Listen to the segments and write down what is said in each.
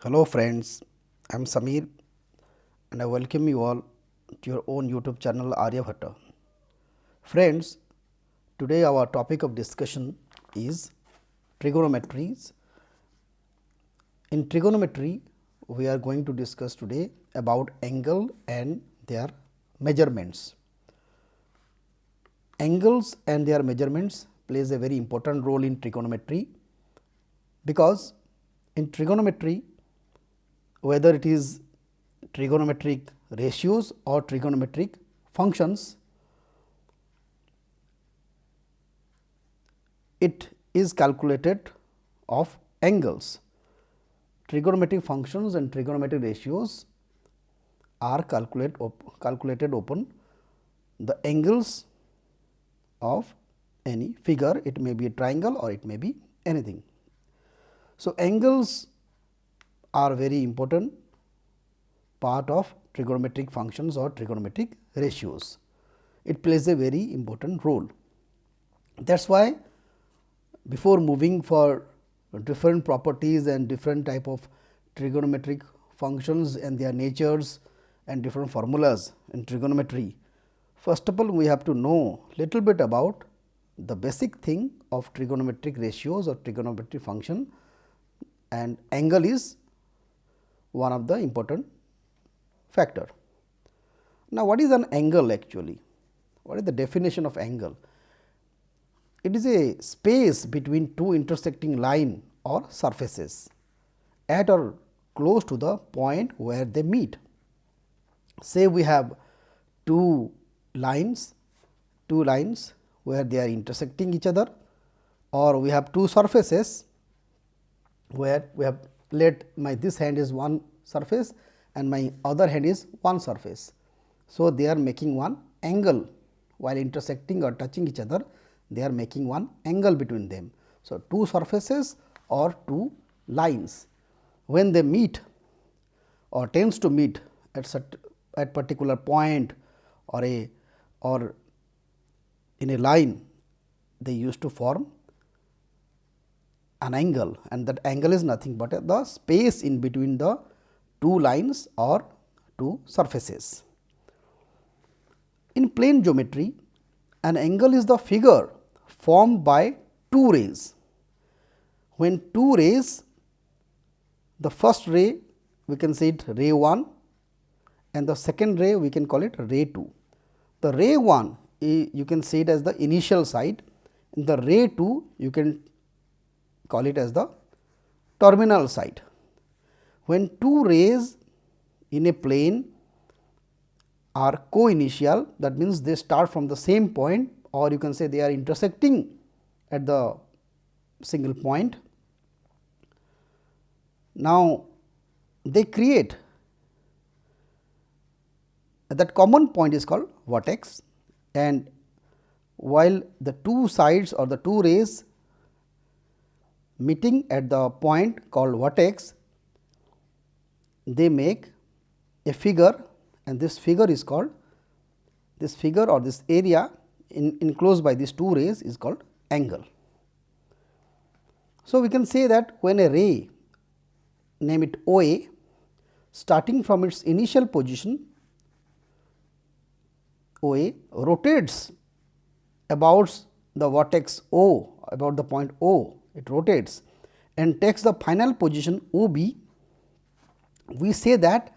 Hello friends, I am Samir and I welcome you all to your own YouTube channel Aryabhatta. Friends, today our topic of discussion is trigonometries. In trigonometry, we are going to discuss today about angle and their measurements. Angles and their measurements plays a very important role in trigonometry because in trigonometry, whether it is trigonometric ratios or trigonometric functions, it is calculated of angles. Trigonometric functions and trigonometric ratios are calculated upon the angles of any figure. It may be a triangle or it may be anything. So, angles are very important part of trigonometric functions or trigonometric ratios. It plays a very important role. That is why before moving for different properties and different type of trigonometric functions and their natures and different formulas in trigonometry, first of all we have to know little bit about the basic thing of trigonometric ratios or trigonometric function, and angle is one of the important factor. Now, what is an angle actually? What is the definition of angle? It is a space between two intersecting line or surfaces at or close to the point where they meet. Say we have two lines where they are intersecting each other, or we have two surfaces where we have let my this hand is one surface and my other hand is one surface. So, they are making one angle while intersecting or touching each other, they are making one angle between them. So, two surfaces or two lines when they meet or tends to meet at particular point or in a line, they used to form an angle, and that angle is nothing but the space in between the two lines or two surfaces. In plane geometry, an angle is the figure formed by two rays. When two rays, the first ray we can say it ray 1 and the second ray we can call it ray 2. The ray 1 you can say it as the initial side, in the ray 2 you can call it as the terminal side. When two rays in a plane are co-initial, that means they start from the same point, or you can say they are intersecting at the single point. Now, they create that common point is called vertex, and while the two sides or the two rays meeting at the point called vertex, they make a figure, and this figure is called, this figure or this area enclosed by these two rays is called angle. So, we can say that when a ray, name it OA, starting from its initial position OA, rotates about the vertex O, about the point O, it rotates and takes the final position OB, we say that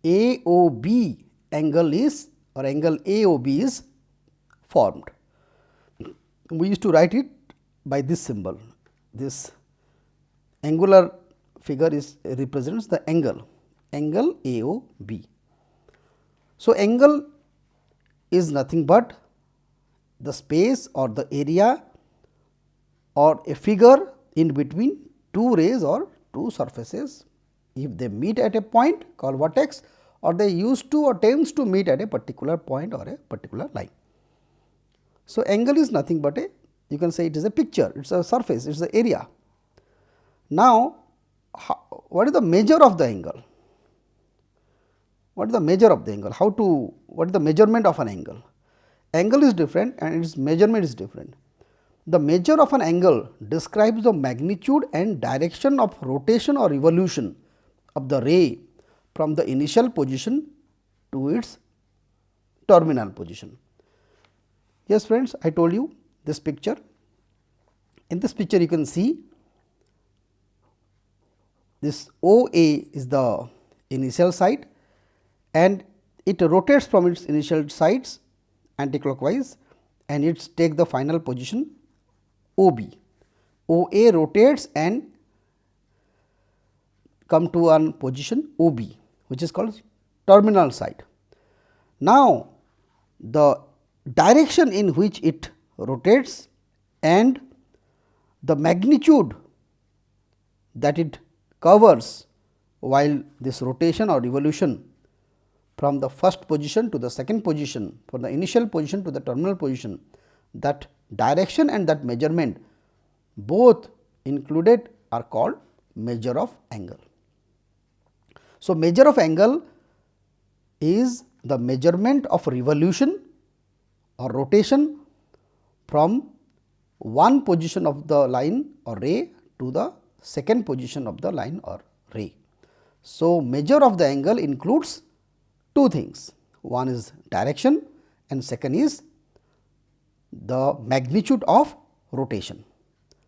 AOB angle is, or angle AOB is formed. We used to write it by this symbol. This angular figure is represents the angle AOB. So, angle is nothing but the space or the area or a figure in between two rays or two surfaces, if they meet at a point called vertex, or they used to or tends to meet at a particular point or a particular line. So, angle is nothing but a, you can say it is a picture, it is a surface, it is the area. Now, what is the measure of the angle? What is the measure of the angle? What is the measurement of an angle? Angle is different and its measurement is different. The measure of an angle describes the magnitude and direction of rotation or revolution of the ray from the initial position to its terminal position. Yes friends, I told you this picture. In this picture you can see this OA is the initial site and it rotates from its initial sites anticlockwise and it take the final position OB. OA rotates and come to one position OB, which is called terminal site. Now, the direction in which it rotates and the magnitude that it covers while this rotation or revolution from the first position to the second position, from the initial position to the terminal position, that direction and that measurement both included are called measure of angle. So, measure of angle is the measurement of revolution or rotation from one position of the line or ray to the second position of the line or ray. So, measure of the angle includes two things, one is direction and second is the magnitude of rotation.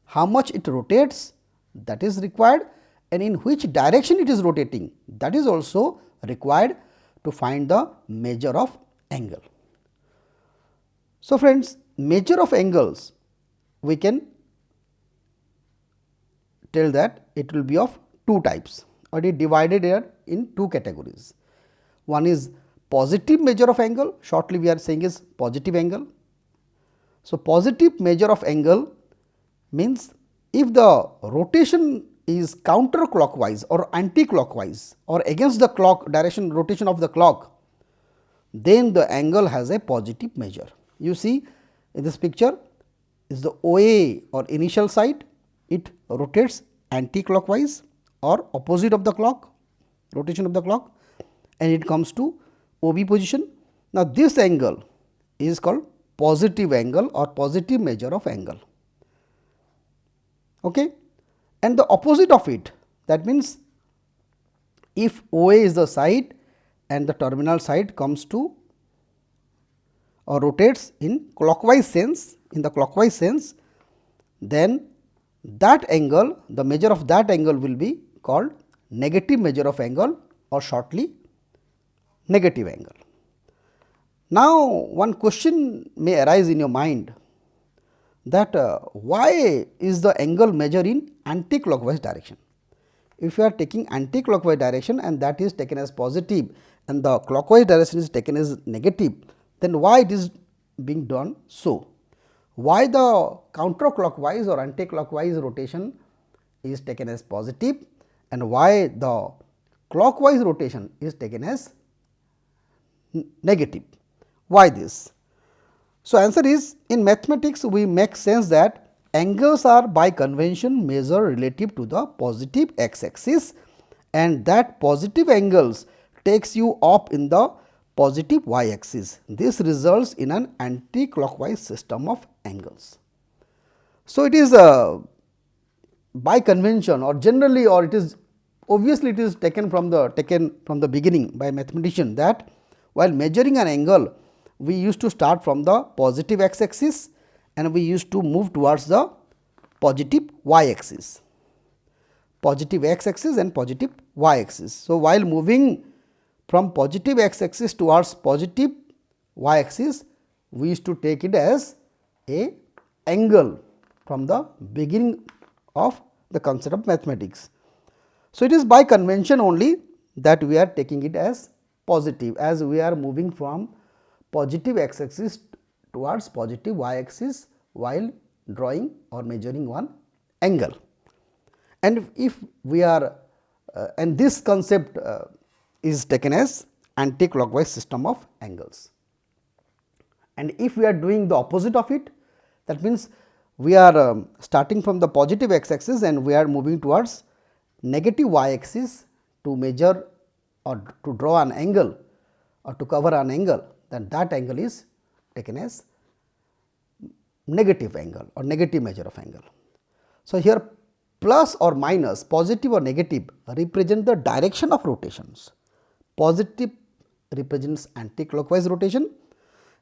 How much it rotates, that is required, and in which direction it is rotating, that is also required to find the measure of angle. So, friends, measure of angles we can tell that it will be of two types, or it is divided here in two categories. One is positive measure of angle, shortly we are saying is positive angle. So, positive measure of angle means if the rotation is counterclockwise or anti-clockwise or against the clock direction rotation of the clock, then the angle has a positive measure. You see in this picture is the OA or initial site, it rotates anti-clockwise or opposite of the clock, rotation of the clock, and it comes to OB position. Now, this angle is called positive angle or positive measure of angle. Okay. And the opposite of it, that means, if OA is the side and the terminal side comes to or rotates in clockwise sense, then that angle, the measure of that angle will be called negative measure of angle or shortly negative angle. Now, one question may arise in your mind that why is the angle measured in anti-clockwise direction? If you are taking anti-clockwise direction and that is taken as positive and the clockwise direction is taken as negative, then why it is being done so? Why the counterclockwise or anti-clockwise rotation is taken as positive and why the clockwise rotation is taken as negative? Why this? So, answer is, in mathematics we make sense that angles are by convention measured relative to the positive x axis and that positive angles takes you up in the positive y axis. This results in an anti-clockwise system of angles. So, it is by convention or generally, or it is obviously it is taken from the beginning by mathematician that while measuring an angle, we used to start from the positive x axis and we used to move towards the positive y axis, positive x axis and positive y axis. So, while moving from positive x axis towards positive y axis, we used to take it as a angle from the beginning of the concept of mathematics. So, it is by convention only that we are taking it as positive, as we are moving from positive x axis towards positive y axis while drawing or measuring one angle. And if we are and this concept is taken as anti-clockwise system of angles. And if we are doing the opposite of it, that means we are starting from the positive x axis and we are moving towards negative y axis to measure or to draw an angle or to cover an angle, then that angle is taken as negative angle or negative measure of angle. So, here plus or minus, positive or negative, represent the direction of rotations. Positive represents anti-clockwise rotation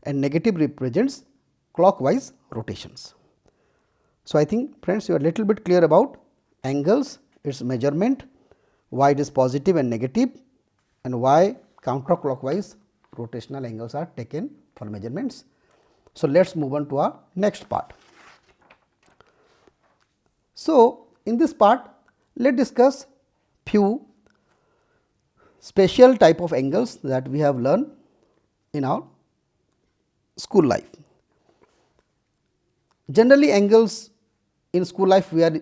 and negative represents clockwise rotations. So, I think friends, you are little bit clear about angles, its measurement, why it is positive and negative, and why counterclockwise rotational angles are taken for measurements. So, let us move on to our next part. So, in this part, let us discuss few special type of angles that we have learned in our school life. Generally, angles in school life we are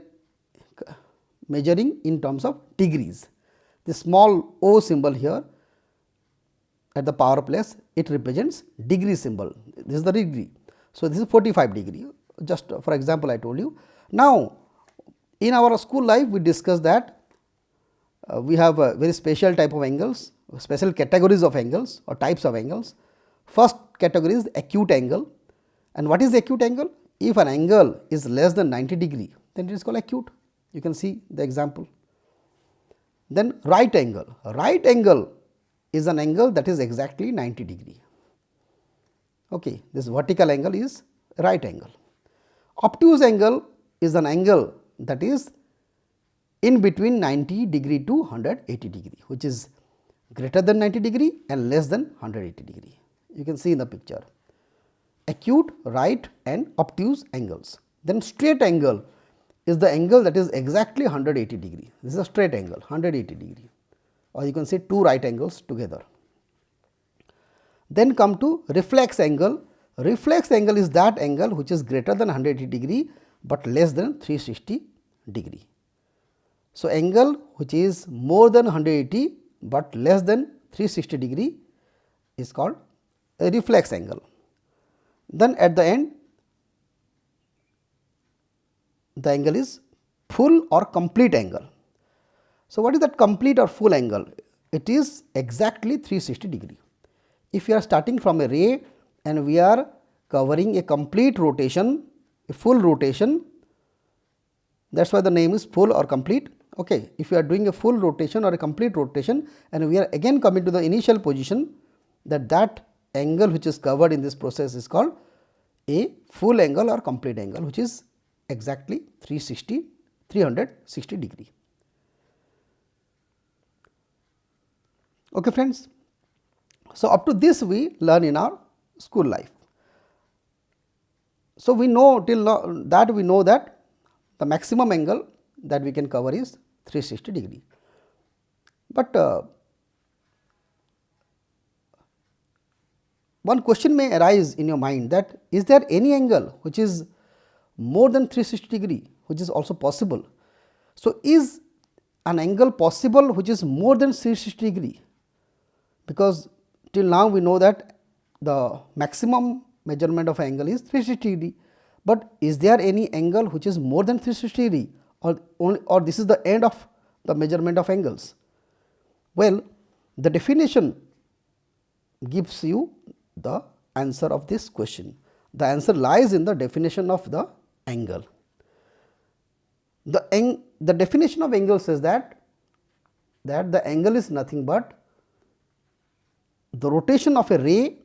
measuring in terms of degrees. The small O symbol here at the power place, it represents degree symbol. This is the degree. So, this is 45 degree, just for example I told you. Now, in our school life we discussed that we have a very special type of angles, special categories of angles or types of angles. First category is acute angle, and what is acute angle? If an angle is less than 90 degree, then it is called acute. You can see the example. Then right angle. Right angle is an angle that is exactly 90 degree. Okay, this vertical angle is right angle. Obtuse angle is an angle that is in between 90 degree to 180 degree, which is greater than 90 degree and less than 180 degree. You can see in the picture acute, right and obtuse angles. Then straight angle is the angle that is exactly 180 degree. This is a straight angle 180 degree, or you can say two right angles together. Then come to reflex angle. Reflex angle is that angle which is greater than 180 degree, but less than 360 degree. So, angle which is more than 180, but less than 360 degree is called a reflex angle. Then at the end, the angle is full or complete angle. So, what is that complete or full angle? It is exactly 360 degree. If you are starting from a ray and we are covering a complete rotation, a full rotation, that is why the name is full or complete. Okay. If you are doing a full rotation or a complete rotation and we are again coming to the initial position, that angle which is covered in this process is called a full angle or complete angle, which is exactly 360 degree. Okay, friends. So, up to this we learn in our school life. So, we know till now that we know that the maximum angle that we can cover is 360 degree. But one question may arise in your mind that is there any angle which is more than 360 degree, which is also possible. So, is an angle possible which is more than 360 degree? Because till now we know that the maximum measurement of angle is 360 degree, but is there any angle which is more than 360 degree, or this is the end of the measurement of angles? Well, the definition gives you the answer of this question. The answer lies in the definition of the angle. The definition of angle says that the angle is nothing but the rotation of a ray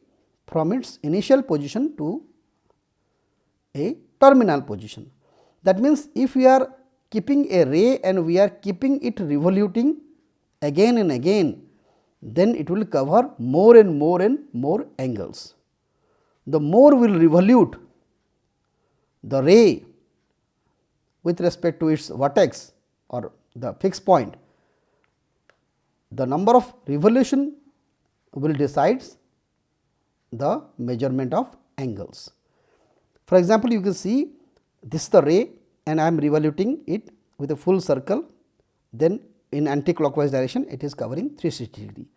from its initial position to a terminal position. That means, if we are keeping a ray and we are keeping it revoluting again and again, then it will cover more and more and more angles. The more we will revolute the ray with respect to its vertex or the fixed point, the number of revolution will decides the measurement of angles. For example, you can see this is the ray and I am revoluting it with a full circle, then in anti-clockwise direction it is covering 360 degree.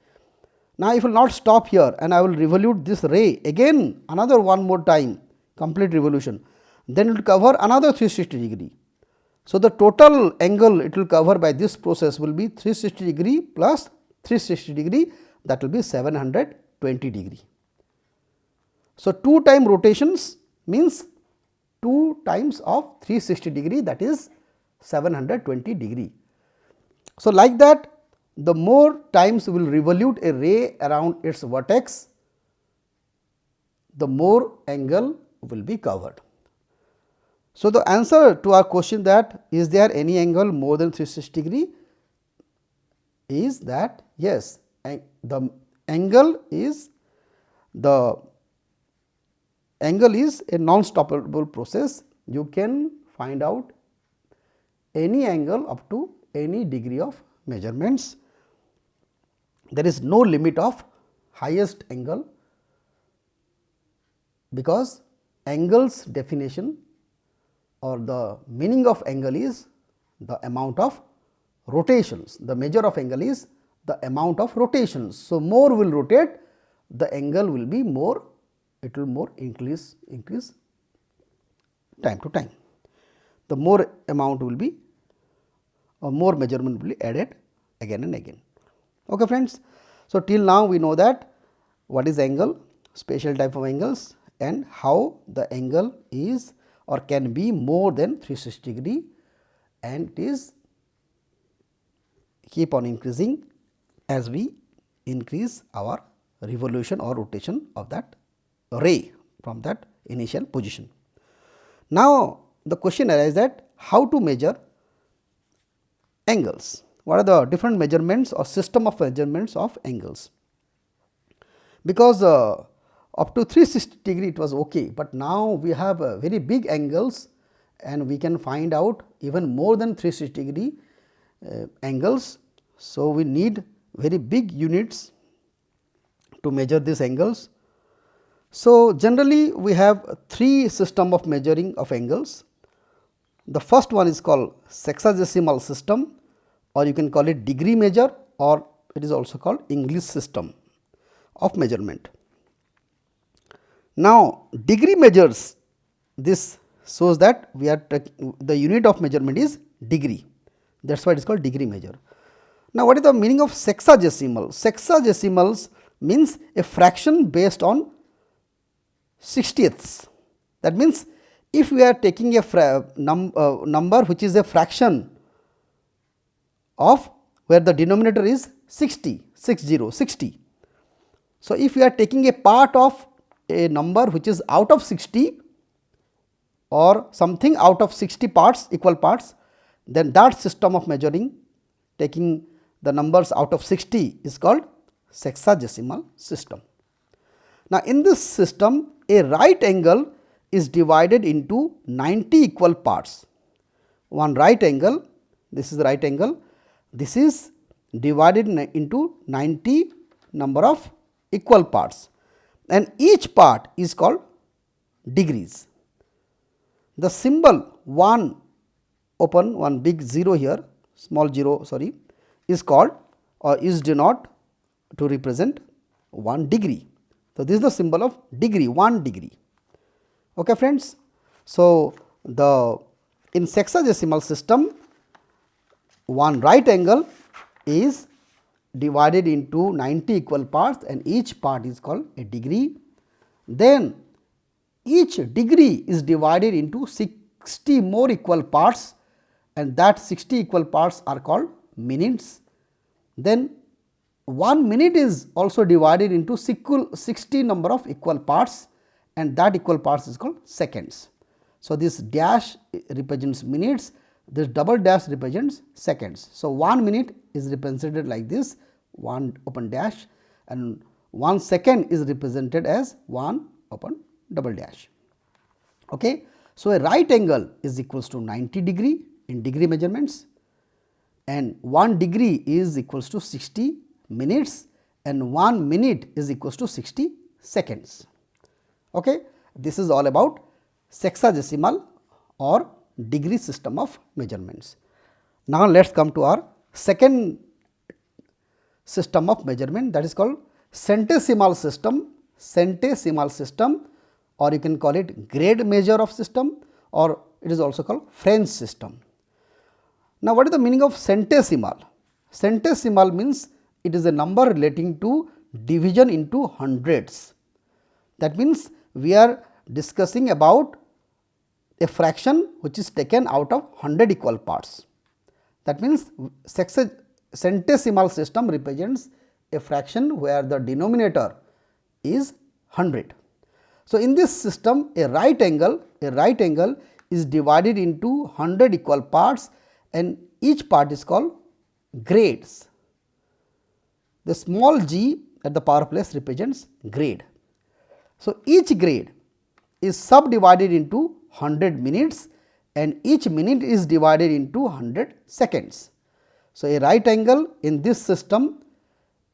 Now, if I will not stop here and I will revolute this ray again another one more time, complete revolution, then it will cover another 360 degree. So, the total angle it will cover by this process will be 360 degree plus 360 degree, that will be 720 degree. So, 2 time rotations means 2 times of 360 degree, that is 720 degree. So, like that, the more times we will revolute a ray around its vertex, the more angle will be covered. So, the answer to our question that is there any angle more than 360 degree is that yes, the angle is a non-stoppable process. You can find out any angle up to any degree of measurements. There is no limit of highest angle, because angle's definition or the meaning of angle is the amount of rotations. The measure of angle is the amount of rotations. So, more will rotate, the angle will be more, it will more increase time to time. The more amount will be, or more measurement will be added again and again. Okay, friends. So, till now we know that what is angle, special type of angles, and how the angle is or can be more than 360 degree, and it is keep on increasing as we increase our revolution or rotation of that ray from that initial position. Now, the question arises that how to measure angles, what are the different measurements or system of measurements of angles, because up to 360 degree it was okay, but now we have very big angles and we can find out even more than 360 degree angles. So, we need very big units to measure these angles. So, generally we have three system of measuring of angles. The first one is called sexagesimal system, or you can call it degree measure, or it is also called English system of measurement. Now, degree measures, this shows that we are the unit of measurement is degree, that is why it is called degree measure. Now, what is the meaning of sexagesimal? Sexagesimals means a fraction based on 60ths. That means, if we are taking a number which is a fraction of where the denominator is 60. So, if we are taking a part of a number which is out of 60 or something out of 60 parts, equal parts, then that system of measuring taking the numbers out of 60 is called sexagesimal system. Now, in this system a right angle is divided into 90 equal parts. One right angle, this is the right angle, this is divided into 90 number of equal parts, and each part is called degrees. The symbol 1 open, one big 0 here, small 0 sorry, is called or is denoted to represent 1 degree. So, this is the symbol of degree, 1 degree. Okay, friends. So, in sexagesimal system, one right angle is divided into 90 equal parts and each part is called a degree. Then each degree is divided into 60 more equal parts, and that 60 equal parts are called minutes. Then 1 minute is also divided into 60 number of equal parts, and that equal parts is called seconds. So, this dash represents minutes, this double dash represents seconds. So, 1 minute is represented like this, 1 open dash, and 1 second is represented as 1 open double dash. Okay. So, a right angle is equals to 90 degree in degree measurements, and 1 degree is equals to 60 minutes, and 1 minute is equals to 60 seconds. Okay. This is all about sexagesimal or degree system of measurements. Now, let us come to our second system of measurement, that is called centesimal system. Centesimal system, or you can call it grade measure of system, or it is also called French system. Now, what is the meaning of centesimal? Centesimal means it is a number relating to division into hundreds. That means, we are discussing about a fraction which is taken out of 100 equal parts. That means, centesimal system represents a fraction where the denominator is 100. So, in this system a right angle is divided into 100 equal parts and each part is called grades. The small g at the power place represents grade. So, each grade is subdivided into 100 minutes and each minute is divided into 100 seconds. So, a right angle in this system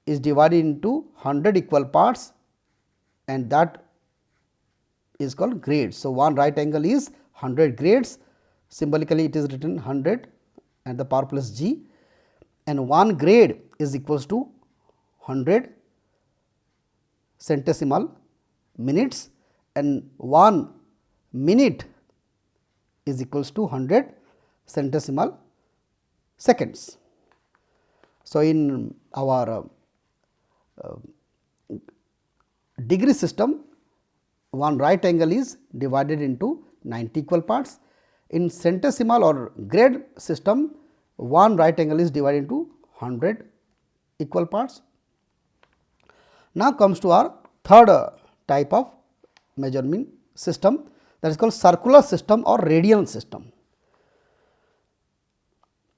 is divided into 100 equal parts and that is called grades. So, one right angle is 100 grades, symbolically it is written 100 and the power plus g, and one grade is equals to 100 centesimal minutes and 1 minute is equals to 100 centesimal seconds. So, in our degree system, one right angle is divided into 90 equal parts. In centesimal or grade system, one right angle is divided into 100 equal parts. Now, comes to our third type of measurement system, that is called circular system or radian system.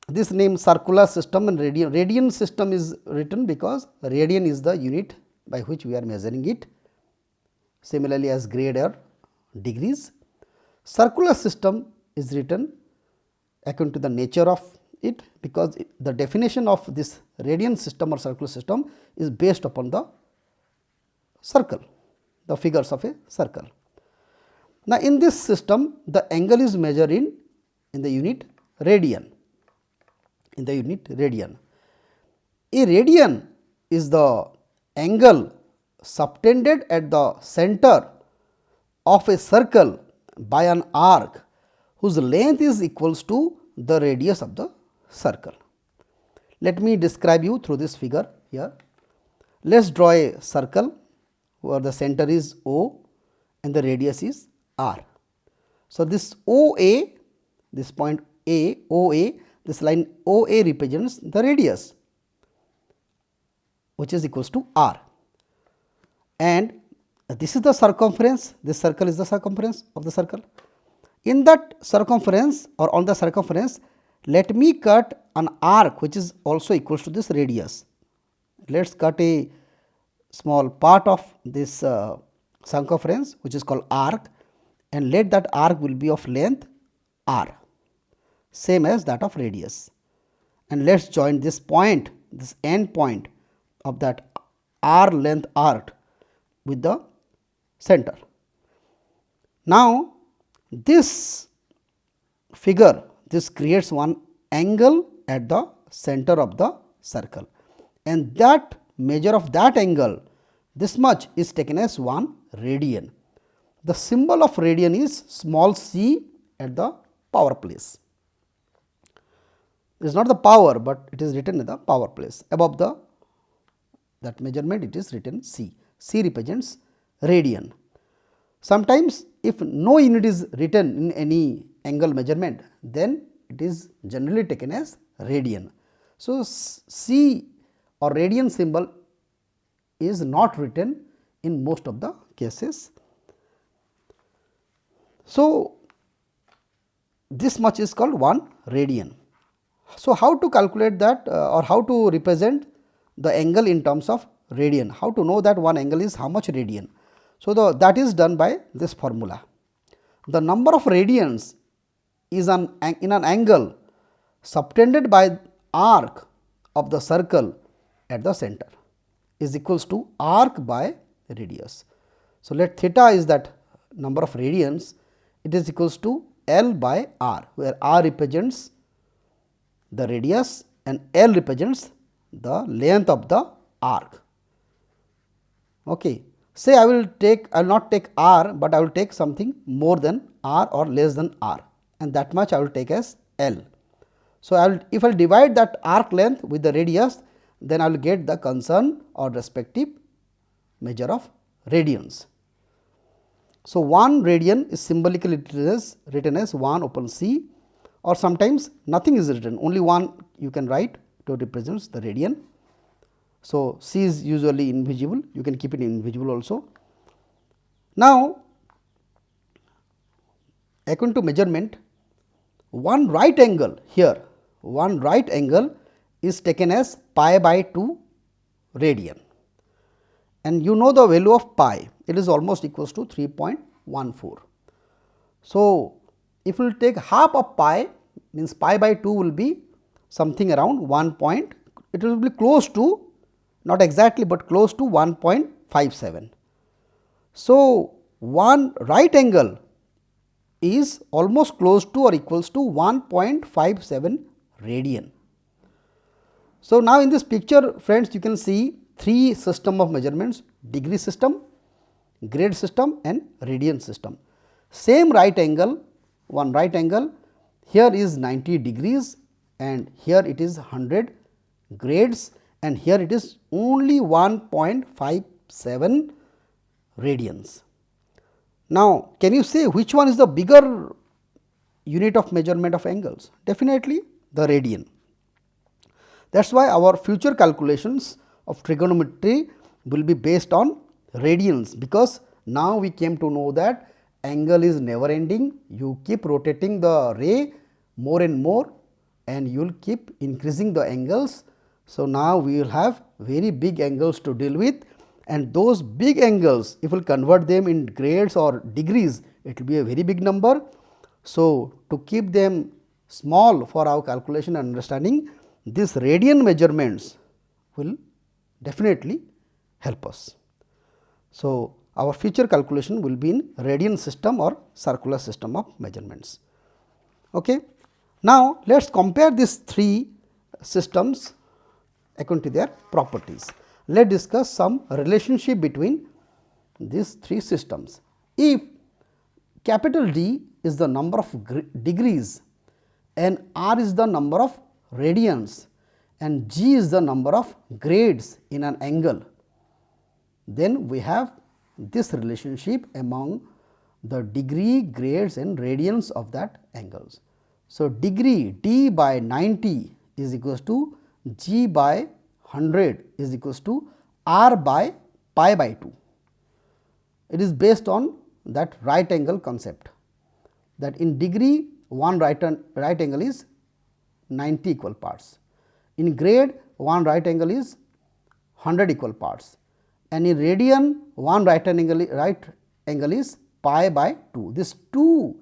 This name circular system and radian system is written because radian is the unit by which we are measuring it, similarly as grade or degrees. Circular system is written according to the nature of it, because the definition of this radian system or circular system is based upon the circle, the figures of a circle. Now, in this system the angle is measured in the unit radian, A radian is the angle subtended at the center of a circle by an arc whose length is equals to the radius of the circle. Let me describe you through this figure here. Let us draw a circle where the center is O and the radius is R. So, this OA, this point A, OA, this line OA represents the radius, which is equals to R, and this is the circumference, this circle is the circumference of the circle. In that circumference or on the circumference, let me cut an arc which is also equals to this radius. Let us cut a small part of this circumference which is called arc, and let that arc will be of length R, same as that of radius, and let us join this point, this end point of that R length arc with the center. Now, this figure, this creates one angle at the center of the circle, and that measure of that angle, this much, is taken as 1 radian. The symbol of radian is small c at the power place. It is not the power, but it is written in the power place. Above the that measurement, it is written c. C represents radian. Sometimes if no unit is written in any angle measurement, then it is generally taken as radian. So, c or radian symbol is not written in most of the cases. So, this much is called 1 radian. So, how to calculate that or how to represent the angle in terms of radian? How to know that one angle is how much radian? So, that is done by this formula. The number of radians is in an angle subtended by arc of the circle at the center is equals to arc by radius. So, let theta is that number of radians, it is equals to L by R, where R represents the radius and L represents the length of the arc. Okay. Say I will not take R, but I will take something more than R or less than R, and that much I will take as L. So, if I will divide that arc length with the radius, then I will get the concerned or respective measure of radians. So, 1 radian is symbolically written as 1 upon c, or sometimes nothing is written, only 1 you can write to represents the radian. So, c is usually invisible, you can keep it invisible also. Now, according to measurement, one right angle here, one right angle is taken as pi by 2 radian, and you know the value of pi, it is almost equals to 3.14. So, if we will take half of pi, means pi by 2 will be something around 1 point, it will be close to, not exactly, but close to 1.57. So, one right angle is almost close to or equals to 1.57 radian. So, now in this picture friends, you can see 3 system of measurements: degree system, grade system and radian system. Same right angle, one right angle, here is 90 degrees and here it is 100 grades and here it is only 1.57 radians. Now, can you say which one is the bigger unit of measurement of angles? Definitely the radian. That is why our future calculations of trigonometry will be based on radians, because now we came to know that angle is never ending, you keep rotating the ray more and more and you will keep increasing the angles. So, now we will have very big angles to deal with, and those big angles, if we will convert them in grades or degrees, it will be a very big number. So, to keep them small for our calculation and understanding, this radian measurements will definitely help us. So, our future calculation will be in radian system or circular system of measurements. Okay. Now, let us compare these 3 systems according to their properties. Let us discuss some relationship between these 3 systems. If capital D is the number of degrees and R is the number of radians and G is the number of grades in an angle, then we have this relationship among the degree, grades and radians of that angles. So, degree D by 90 is equals to G by 100 is equals to R by pi by 2. It is based on that right angle concept, that in degree one right angle is 90 equal parts, in grade one right angle is 100 equal parts, and in radian one right angle is pi by 2. This 2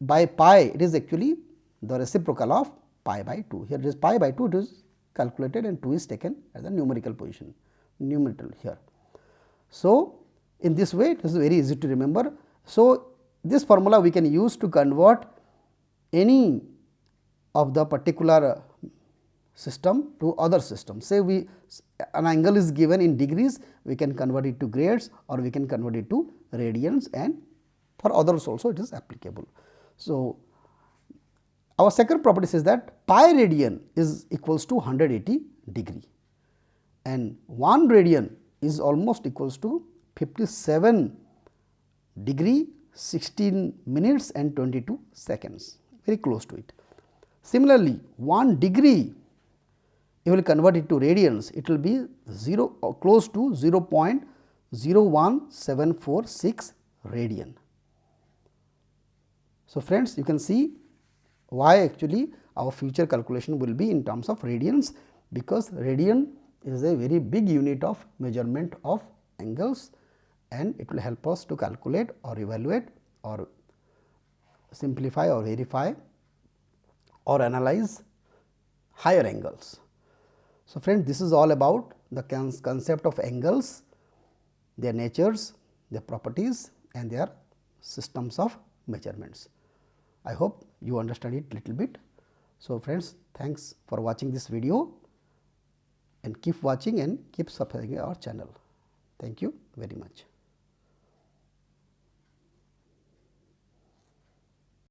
by pi, it is actually the reciprocal of pi by 2. Here it is pi by 2, it is calculated and 2 is taken as the numerical position, numerical here. So, in this way it is very easy to remember. So, this formula we can use to convert any of the particular system to other system. Say an angle is given in degrees, we can convert it to grades or we can convert it to radians, and for others also it is applicable. So, our second property says that pi radian is equals to 180 degree and 1 radian is almost equals to 57 degree 16 minutes and 22 seconds, very close to it. Similarly, 1 degree, if you will convert it to radians, it will be 0 or close to 0.01746 radian. So, friends, you can see why actually our future calculation will be in terms of radians, because radian is a very big unit of measurement of angles and it will help us to calculate or evaluate or simplify or verify or analyze higher angles. So, friends, this is all about the concept of angles, their natures, their properties and their systems of measurements. I hope you understand it little bit. So, friends, thanks for watching this video and keep watching and keep subscribing our channel. Thank you very much.